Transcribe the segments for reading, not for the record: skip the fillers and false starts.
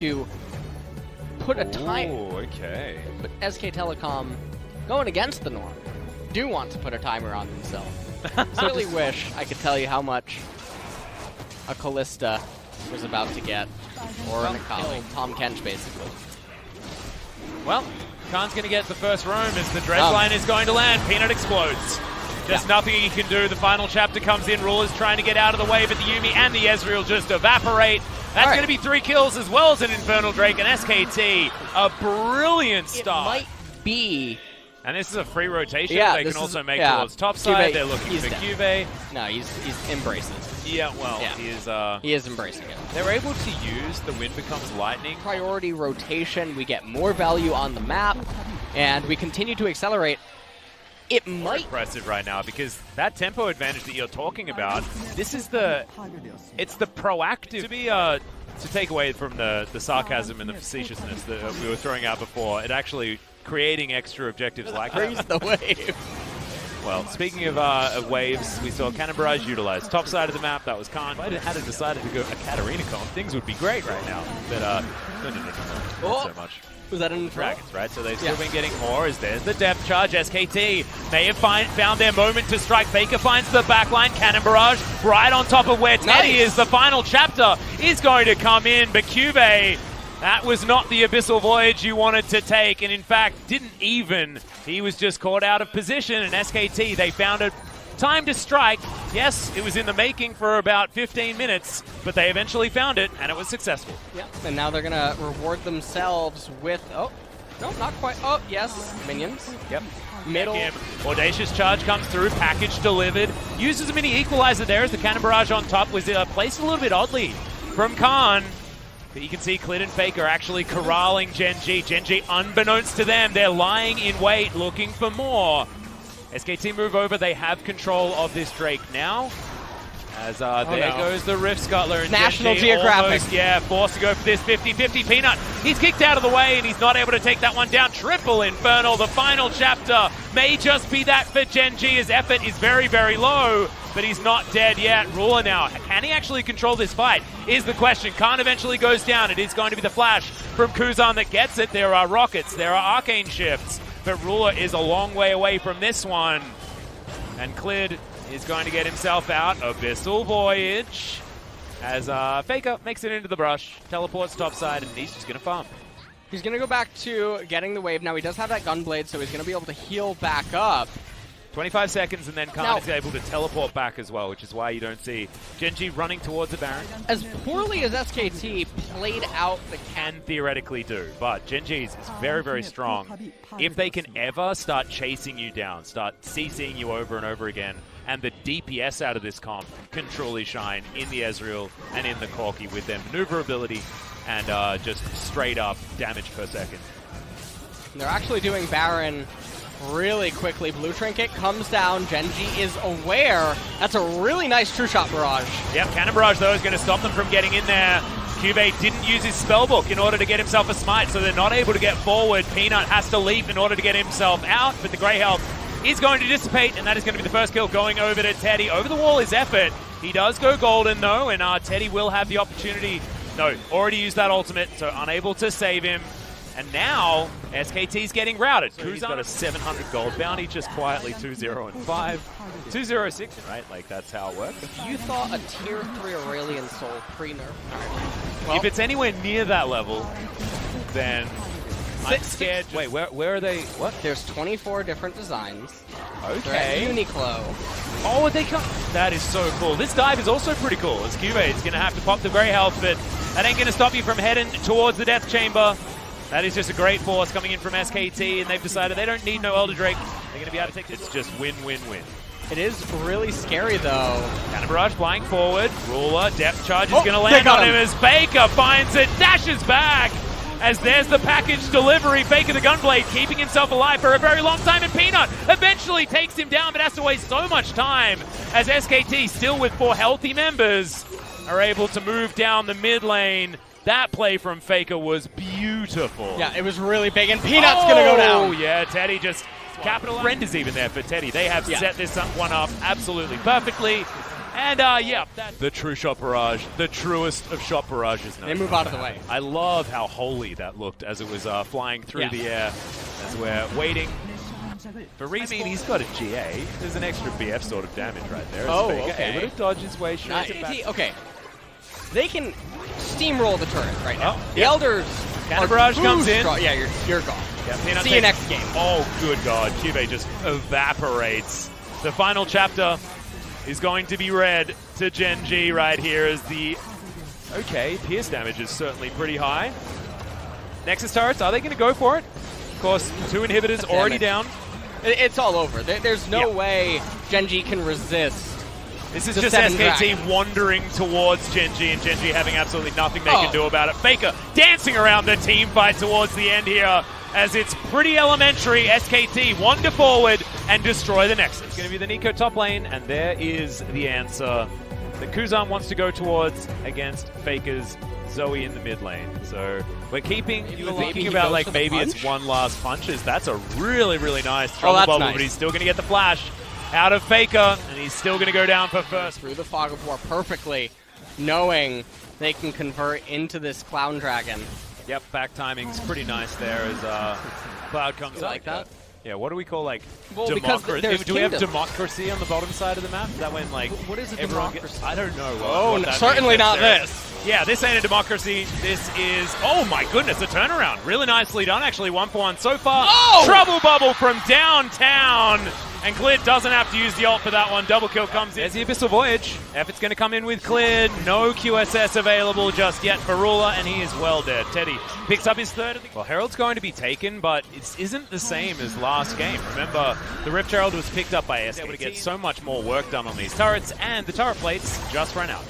to put a time. Oh, okay. But SK Telecom, going against the norm, do want to put a timer on themselves. So I really wish I could tell you how much a Callista was about to get, or an Akali. Tom Kench, basically. Well, Khan's going to get the first roam as the dredge line is going to land. Peanut explodes. There's nothing he can do. The final chapter comes in. Ruler's trying to get out of the way, but the Yuumi and the Ezreal just evaporate. That's going to be 3 kills as well as an Infernal Drake and SKT. A brilliant start. It might be. And this is a free rotation. Yeah, they can also make towards top side. They're looking for Cuvée. No, he's embracing it. Yeah, well, he is embracing it. They're able to use the wind becomes lightning. Priority rotation. We get more value on the map, and we continue to accelerate. It might impressive right now because that tempo advantage that you're talking about, this is it's the proactive to take away from the sarcasm and the facetiousness that we were throwing out before. It actually creating extra objectives like that. Freeze the wave. Well, speaking of waves, we saw Cannon Barrage utilized top side of the map. That was Khan. If I had decided to go a Katarina comp, things would be great right now. But no, not so much. Was that in Dragons, right? So they've still been getting more as there's the depth charge. SKT may have found their moment to strike. Faker finds the backline. Cannon Barrage right on top of where Teddy is. The final chapter is going to come in, but Cuvée, that was not the abyssal voyage you wanted to take, and in fact didn't even. He was just caught out of position, and SKT, they found a time to strike. Yes, it was in the making for about 15 minutes, but they eventually found it, and it was successful. Yeah, and now they're going to reward themselves with, oh, no, not quite. Oh, yes, minions. Yep. Middle. Audacious charge comes through, package delivered. Uses a mini equalizer there as the Cannon Barrage on top was placed a little bit oddly from Khan. But you can see Clid and Faker actually corralling Gen.G. Gen.G, unbeknownst to them, they're lying in wait, looking for more. SKT move over, they have control of this Drake now. As there goes the Rift Scuttler. And National Gen.G Geographic. almost, forced to go for this 50-50 Peanut. He's kicked out of the way and he's not able to take that one down. Triple Infernal, the final chapter may just be that for Gen.G. His effort is very, very low, but he's not dead yet. Ruler now, can he actually control this fight is the question. Khan eventually goes down. It is going to be the flash from Kuzan that gets it. There are rockets, there are arcane shifts. But Ruler is a long way away from this one. And Clid is going to get himself out. Abyssal Voyage. As Faker makes it into the brush. Teleports topside, and he's just going to farm. He's going to go back to getting the wave. Now he does have that Gunblade, so he's going to be able to heal back up. 25 seconds, and then Khan is able to teleport back as well, which is why you don't see Gen.G running towards the Baron. As poorly as SKT played out the can theoretically do, but Gen.G is very, very strong. If they can ever start chasing you down, start CCing you over and over again, and the DPS out of this comp can truly shine in the Ezreal and in the Corki with their maneuverability and just straight up damage per second. They're actually doing Baron really quickly. Blue Trinket comes down. Gen.G is aware. That's a really nice True Shot Barrage. Yep, Cannon Barrage, though, is going to stop them from getting in there. Cuvée didn't use his spellbook in order to get himself a smite, so they're not able to get forward. Peanut has to leap in order to get himself out, but the Grey Health is going to dissipate, and that is going to be the first kill going over to Teddy. Over the wall is effort. He does go golden, though, and Teddy will have the opportunity. No, already used that ultimate, so unable to save him. And now, SKT's getting routed. So he's got a 700 gold bounty, just quietly 2-0 and 5. 2-0-6, right? Like, that's how it works. If you thought a tier 3 Aurelion Soul pre-nerf, well, if it's anywhere near that level, then I'm scared. Wait, where are they? What? There's 24 different designs. Okay. Uniqlo. Oh, they come. That is so cool. This dive is also pretty cool. As Cuvée is going to have to pop the Grey Health, but that ain't going to stop you from heading towards the Death Chamber. That is just a great force coming in from SKT, and they've decided they don't need no Elder Drake. They're going to be able to take this. It's just win-win-win. It is really scary, though. Cannon Barrage flying forward. Ruler, depth charge is going to land on him as Faker finds it, dashes back. As there's the package delivery. Faker the Gunblade keeping himself alive for a very long time, and Peanut eventually takes him down, but has to waste so much time as SKT, still with 4 healthy members, are able to move down the mid lane. That play from Faker was beautiful. Yeah, it was really big, and Peanut's going to go down. Oh, yeah, Teddy just capitalized. Friend is even there for Teddy. They have set this one up absolutely perfectly. And yeah, that's the true shot barrage, the truest of shot barrages. They move out of the way. I love how holy that looked as it was flying through the air as we're waiting for Reese. I mean, he's got a GA. There's an extra BF sort of damage right there. Oh, Faker okay. able to dodge his way, shoots it back. Okay. They can steamroll the turret right now. Oh, the Elders. Cannon barrage comes in. Yeah, you're gone. Yeah, See you next game. Oh, good God. Cube just evaporates. The final chapter is going to be read to Gen.G right here as the... Okay, pierce damage is certainly pretty high. Nexus turrets, are they going to go for it? Of course, 2 inhibitors already down. It's all over. There's no way Gen.G can resist. This is just SKT wandering towards Gen.G and Gen.G having absolutely nothing they can do about it. Faker dancing around the team fight towards the end here as it's pretty elementary. SKT wander forward and destroy the Nexus. It's going to be the Nico top lane, and there is the answer that Kazan wants to go towards against Faker's Zoe in the mid lane. So we're keeping, you were thinking about like maybe it's one last punches. That's a really, really nice trouble bubble, but he's still going to get the flash out of Faker, and he's still going to go down for first. Through the Fog of War perfectly, knowing they can convert into this Clown Dragon. Yep, back timing's pretty nice there as Cloud comes up. Like that? Yeah, what do we call like democracy? Do we have democracy on the bottom side of the map? Is that when like what is a democracy? I don't know. Oh, certainly not this. Yeah, this ain't a democracy. This is, oh my goodness, a turnaround. Really nicely done, actually, 1-for-1 so far. Oh! Trouble bubble from downtown. And Clid doesn't have to use the ult for that one. Double kill comes in. There's the Abyssal Voyage. Effort's going to come in with Clid. No QSS available just yet for Ruler, and he is well dead. Teddy picks up his third. Well, Herald's going to be taken, but it isn't the same as last game. Remember, the Rift Herald was picked up by SKT. Able to get so much more work done on these turrets, and the turret plates just ran out.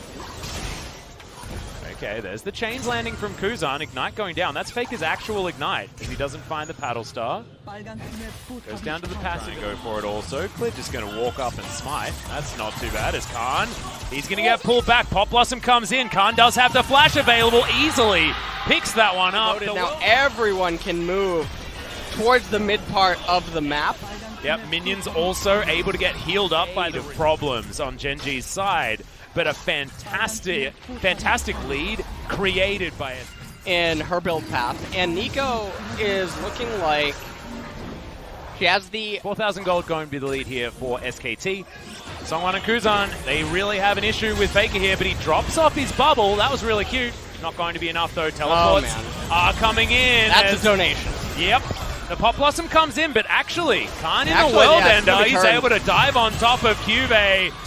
Okay, there's the chains landing from Kuzan. Ignite going down. That's Faker's actual Ignite, as he doesn't find the paddle star. Goes down to the passive. Go for it also. Clid just going to walk up and smite. That's not too bad as Khan. He's going to get pulled back. Pop Blossom comes in. Khan does have the flash available easily. Picks that one up. Now everyone can move towards the mid part of the map. Yep, minions also able to get healed up by the problems on Gen.G's side. But a fantastic lead created by it. In her build path. And Nico is looking like she has the 4,000 gold going to be the lead here for SKT. Songwan and Kuzan, they really have an issue with Faker here, but he drops off his bubble. That was really cute. Not going to be enough though. Teleports are coming in. That's a donation. Yep. The Pop Blossom comes in, but actually, Khan in the World Ender, he's able to dive on top of Cube.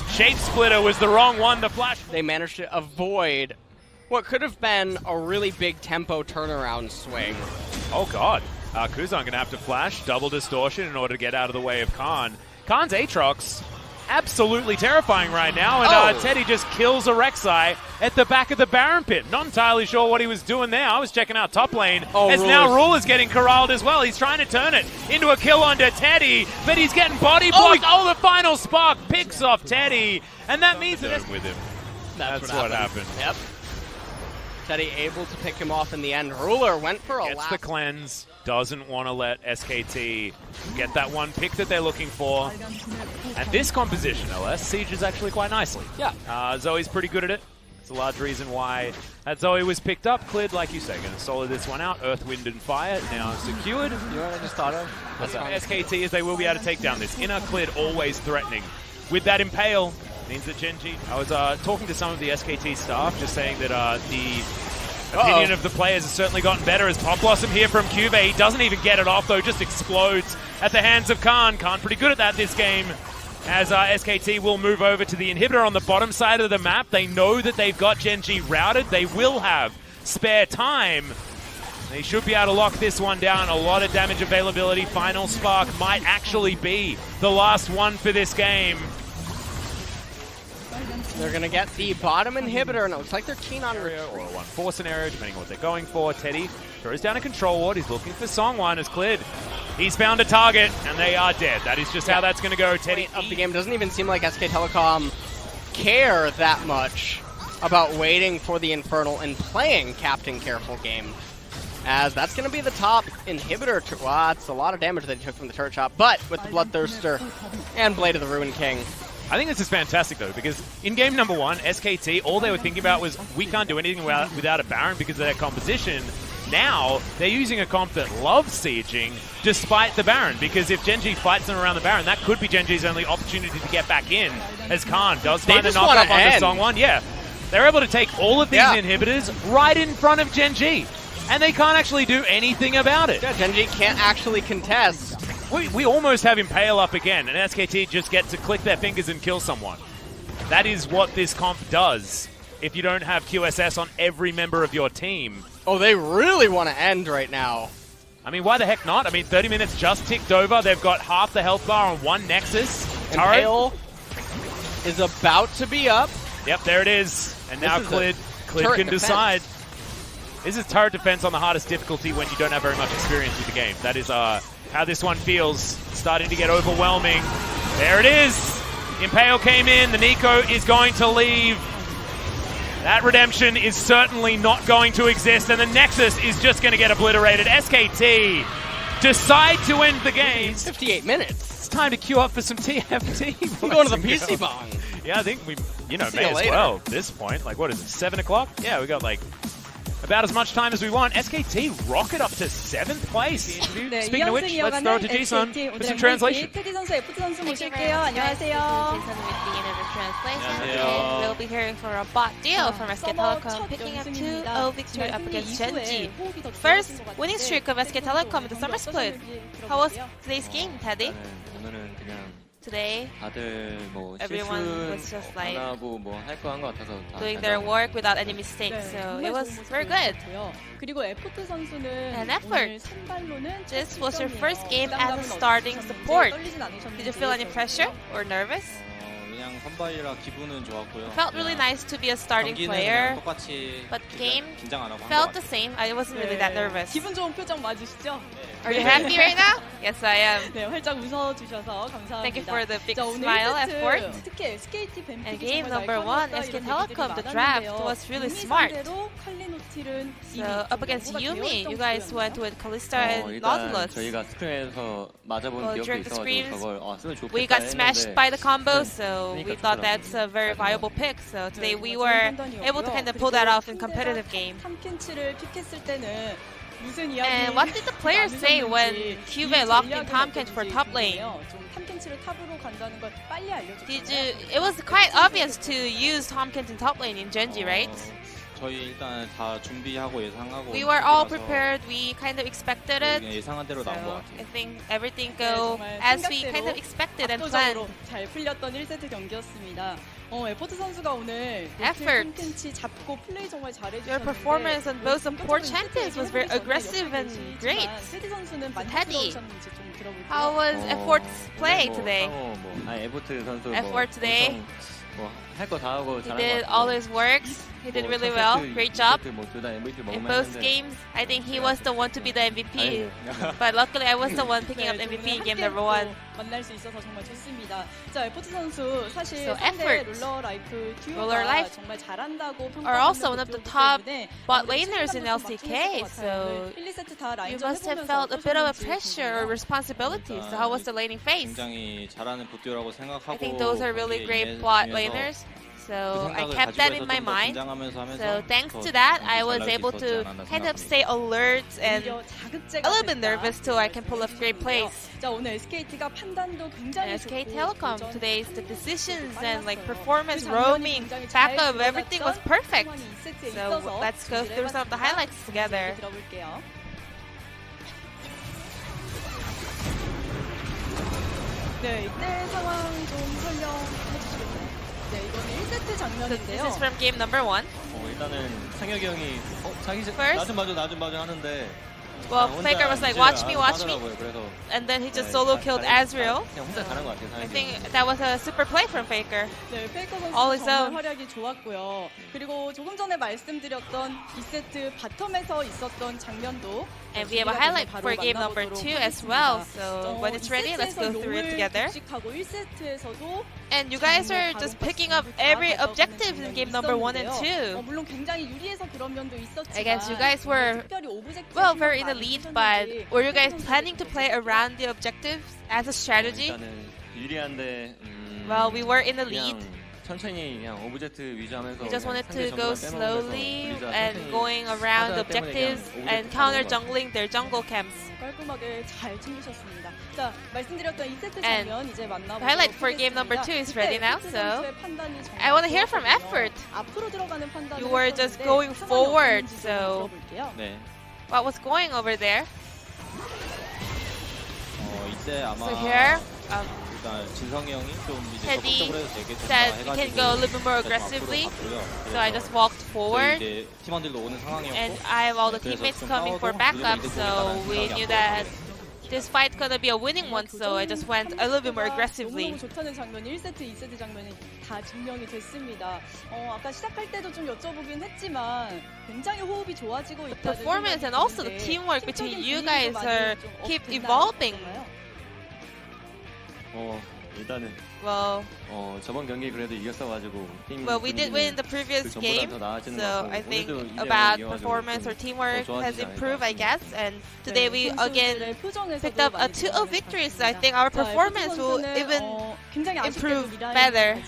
Shape Splitter was the wrong one, the flash. They managed to avoid what could have been a really big tempo turnaround swing. Oh god. Kuzan going to have to flash, double distortion in order to get out of the way of Khan. Khan's Aatrox, absolutely terrifying right now, and Teddy just kills a Rek'Sai at the back of the Baron pit. Not entirely sure what he was doing there. I was checking out top lane, as now Ruler's getting corralled as well. He's trying to turn it into a kill onto Teddy, but he's getting body blocked. Oh, the final spark picks off Teddy, and that means that with him. That's what happened. Yep. Teddy able to pick him off in the end. Ruler went for a Gets the cleanse. Doesn't want to let SKT get that one pick that they're looking for. And this composition, LS, sieges actually quite nicely. Yeah. Zoe's pretty good at it. It's a large reason why that Zoe was picked up. Clid, like you say, going to solo this one out. Earth, Wind, and Fire now secured. You know what I just thought of? SKT, as they will be able to take down this inner Clid, always threatening. With that Impale, means that Gen.G. I was talking to some of the SKT staff, just saying that the opinion of the players has certainly gotten better as Pop Blossom here from Cube. He doesn't even get it off though, just explodes at the hands of Khan. Khan pretty good at that this game, as SKT will move over to the inhibitor on the bottom side of the map. They know that they've got Gen.G routed. They will have spare time. They should be able to lock this one down. A lot of damage availability. Final Spark might actually be the last one for this game. They're going to get the bottom inhibitor, and it looks like they're keen on retreat. Or a 1-4 scenario, depending on what they're going for. Teddy throws down a control ward. He's looking for Songwan as Clid. He's found a target, and they are dead. That is just how that's going to go. Teddy of the game. Doesn't even seem like SK Telecom care that much about waiting for the Infernal and playing Captain Careful game. As that's going to be the top inhibitor. Wow, that's a lot of damage that he took from the turret shot. But with the Bloodthirster and Blade of the Ruin King, I think this is fantastic, though, because in game number 1, SKT, all they were thinking about was, we can't do anything without a Baron because of their composition. Now, they're using a comp that loves sieging despite the Baron, because if Gen.G fights them around the Baron, that could be Gen.G's only opportunity to get back in, as Khan does find the knock-up onto Song 1. Yeah, they're able to take all of these inhibitors right in front of Gen.G, and they can't actually do anything about it. Yeah, Gen.G can't actually contest. We almost have Impale up again, and SKT just get to click their fingers and kill someone. That is what this comp does if you don't have QSS on every member of your team. Oh, they really want to end right now. I mean, why the heck not? I mean, 30 minutes just ticked over. They've got half the health bar on one Nexus. Impale is about to be up. Yep, there it is. And now Clid can decide. This is turret defense on the hardest difficulty when you don't have very much experience with the game. That is how this one feels. It's starting to get overwhelming. There it is. Impale came in. The Nico is going to leave. That redemption is certainly not going to exist, and the Nexus is just going to get obliterated. SKT decide to end the game. 58 minutes. It's time to queue up for some TFT. I'm going to the PC bong. Yeah, I think we, may as well at this point. Like, what is it, 7 o'clock? Yeah, we got like about as much time as we want. SKT rocket up to 7th place. Speaking of which, let's throw it to Jason for some translation. 테디 선수, FT 선수 모실게요. 안녕하세요. We'll be hearing for a bot deal from SK Telecom, picking up 2-0 victory up against Gen.G. First winning streak of SK Telecom in the summer split. How was today's game, Teddy? Today, everyone was just like doing their work without any mistakes, so it was very good. And effort. This was your first game as a starting support. Did you feel any pressure or nervous? Felt really nice to be a starting player, but game felt the same. I wasn't really that nervous. 기분 좋은 표정 맞으시죠? Are you happy right now? Yes, I am. 네, 활짝 웃어주셔서 감사합니다. Thank you for the big smile effort. 특히 SKT 뱀픽이 And game number 1, SK Telecom, the draft was really smart. So up against Yumi, you guys went with Kalista and Nautilus. Well, during the screams, we got smashed by the combo, so we thought that's a very viable pick. So today we were able to kind of pull that off in competitive game. And what did the players say when Cube locked in Tomkins for top lane? It was quite obvious to use Tomkins in top lane in Gen.G, right? We were all prepared. We kind of expected it. So I think everything go as we kind of expected and planned. Effort. Your performance on both support champions was very aggressive and great. Teddy, how was Effort's play today? Effort today. He did all his works. He did really well. Great job. In both games, I think he was the one to be the MVP. But luckily, I was the one picking up MVP in game number 1. So effort. Roller Life are also one of the top bot laners in LCK. So you must have felt a bit of a pressure or responsibility. So how was the laning phase? I think those are really great bot laners. So I kept that in my mind. So thanks to that, I was able to kind of stay alert and a little bit nervous till I can pull off great plays. And SK Telecom, today's the decisions and like performance, roaming, backup, everything was perfect. So let's go through some of the highlights together. So this is from game number 1. First, well, Faker was like, watch me. And then he just solo killed Azriel. I think that was a super play from Faker. All his own. And we have a highlight for game number 2 as well. So when it's ready, let's go through it together. And you guys are just picking up every objective in game number 1 and 2. I guess you guys were, well, very in the lead, but were you guys planning to play around the objectives as a strategy? Well, we were in the lead. 천천히 그냥 오브젝트 위주하면서 We just wanted to 상대 go 정글을 slowly 빼먹으면서 and 천천히 going around 하자 the 때문에 objectives 그냥 and 오브젝트 counter 잡는 것 jungling their jungle camps. 깔끔하게 잘 챙기셨습니다. 자, 말씀드렸던 2세트 And 장면 이제 만나보도록 highlight for game number 2 is ready now, so I want to hear from effort. 앞으로 들어가는 판단을 You were just 했었는데 going 상황이 forward, 어땠는지 좀 so 들어볼게요. 네. what was going over there? 이때 아마 So here, 일단 진성이 형이 좀 이제 Teddy 적극적으로 해서 되게 said we can go a little bit more aggressively. So I just walked forward, 이제 팀원들도 오는 상황이었고 and I have all the teammates coming for backup, so we knew that this fight gonna be a winning one, so I just went a little bit more aggressively. 너무너무 좋다는 장면, 1세트, 2세트 장면이 다 증명이 됐습니다. 아까 시작할 때도 좀 여쭤보긴 했지만 굉장히 호흡이 좋아지고 있다는 Performance and also the teamwork between you guys are keep evolving. 일단은 Well, 저번 경기 그래도 이겼어가지고 팀 well, we did win the previous game, so I think about performance or teamwork has improved, I guess. And today we again picked up a 2-0 victory, so I think our performance will even improve better.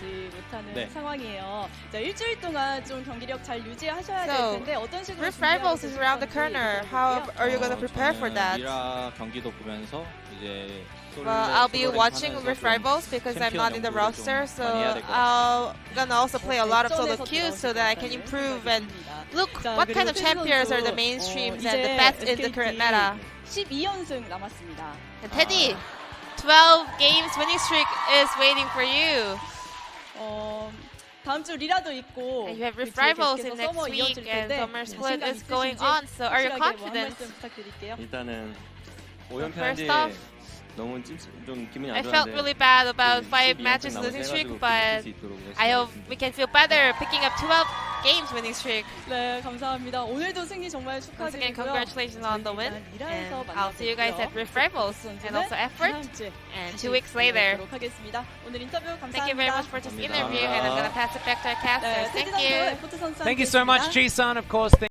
네. 상황이에요. 자, 일주일 동안 좀 경기력 잘 유지하셔야 될 So, 텐데 어떤 식으로 Rift Rivals is around the corner. How are you gonna prepare for that? 미라 경기도 보면서 이제 Well, I'll be watching Rift Rivals because I'm not in the roster, so I'm gonna also play a lot of solo queues so that I can improve and look what kind of champions are the mainstreams and the best in the current meta. 12연승 남았습니다. And Teddy, 12 games winning streak is waiting for you. 다음 주 리라도 있고 And you have Rift Rivals in next week and Summer Split is going on, so are you confident? 일단은 5연패 First off, 너무 좀 기분이 안 I 좋은데 felt really bad about 5 matches losing streak, but I hope we can feel better picking up 12 games winning streak. 네, 감사합니다. 오늘도 승리 정말 Once again, 축하드리고요. congratulations on the win, and I'll see you guys at Rift Rivals and also Effort, and 2 weeks later. 하겠습니다. 오늘 인터뷰 감사합니다. Thank you very much for this interview, and I'm gonna pass it back to our casters. Thank you. 에포트 선수한테 Thank you so much, 있습니다. G-Sun, of course.